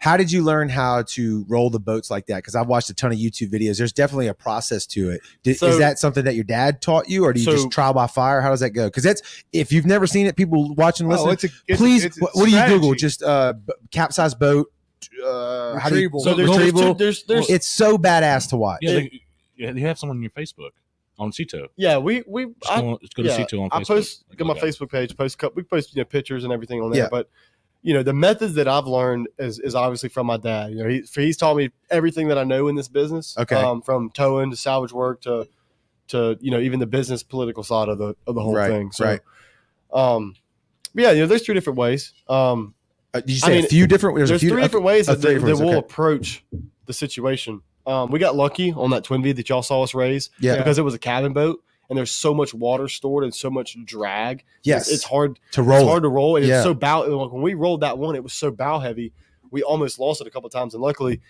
How did you learn how to roll the boats like that? Because I've watched a ton of YouTube videos. There's definitely a process to it. Is that something that your dad taught you, or do you just trial by fire? How does that go? Because that's, if you've never seen it, people watching, listen, please. What do you Google? Just capsized boat. Retrieval. There's it's so badass to watch. Yeah, they have someone on your Facebook on Cito. Yeah, Just go to Cito on Facebook. I post on my Facebook page. We post pictures and everything on there. But the methods that I've learned is obviously from my dad. He's taught me everything that I know in this business. Okay. From towing to salvage work to even the business political side of the whole thing. So, right. There's 3 different ways. Did you say a few different? There's 3 different ways that we'll approach the situation. We got lucky on that Twin V that y'all saw us raise because it was a cabin boat and there's so much water stored and so much drag. Yes. It's hard to roll. It's hard to roll. And it's so bow. When we rolled that one, it was so bow heavy. We almost lost it a couple of times. And luckily,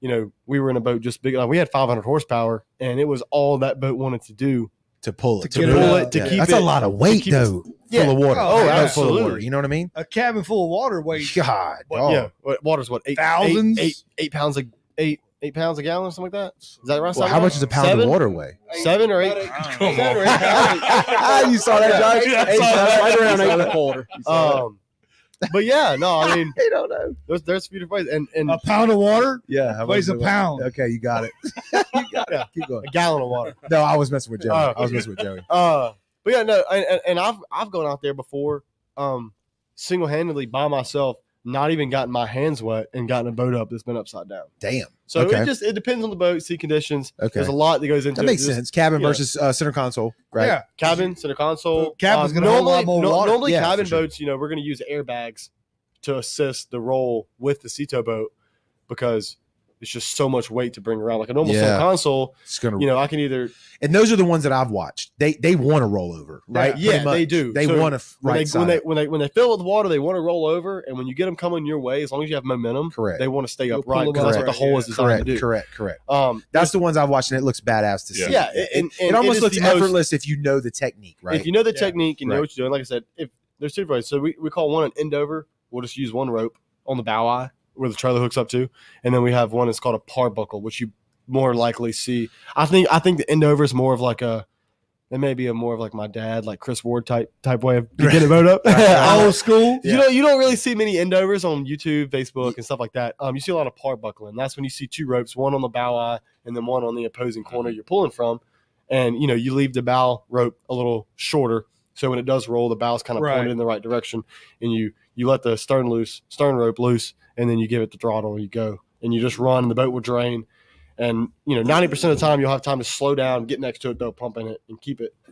we were in a boat just big. We had 500 horsepower and it was all that boat wanted to do. To pull it. To pull it. To keep it. That's a lot of weight, though. Full of water. Oh, absolutely. Full of water. You know what I mean? A cabin full of water weighs. God. Water's what? 8 pounds a 8 pounds a gallon or something like that. Is that right? Well, how much does a pound of water weigh? 7 or 8. Come on. You saw that, Josh? Right around 8.25. But I mean, I don't know. There's a few different ways. And a pound of water weighs a it? pound. Okay, you got it. You got it. Keep going. A gallon of water. No, I was messing with Joey. But I've gone out there before, single-handedly by myself, not even gotten my hands wet and gotten a boat up that's been upside down. Damn. So it depends on the boat, sea conditions. Okay. There's a lot that goes into it. That makes sense. Cabin versus center console, right? Yeah. Cabin, center console. Cabin's going to hold a lot more water. Normally cabin boats, we're going to use airbags to assist the roll with the Cito boat because it's just so much weight to bring around. Like a normal center console, it's gonna, I can either. And those are the ones that I've watched. They want to roll over, right? Yeah, they do. They want to when they fill it with water, they want to roll over. And when you get them coming your way, as long as you have momentum, they want to stay upright because that's what the hole is designed to do. Correct. That's the ones I've watched, and it looks badass to see. Yeah, and it almost looks effortless if you know the technique, right? If you know the technique and know what you're doing, like I said, if there's 2 ways. So we call one an end over. We'll just use one rope on the bow eye where the trailer hooks up to, and then we have one that's called a par buckle, which you more likely see. I think the end over is more of like it may be more of like my dad, like Chris Ward type way of getting a boat up. Old school. You don't really see many end overs on YouTube, Facebook, and stuff like that. You see a lot of par buckling. That's when you see 2 ropes, one on the bow eye and then one on the opposing corner you're pulling from, and you leave the bow rope a little shorter. So when it does roll, the bow's kind of pointed in the right direction, and you let the stern rope loose, and then you give it the throttle, and you go, and you just run, and the boat will drain. And 90% of the time, you'll have time to slow down, get next to it, though, pump in it, and keep it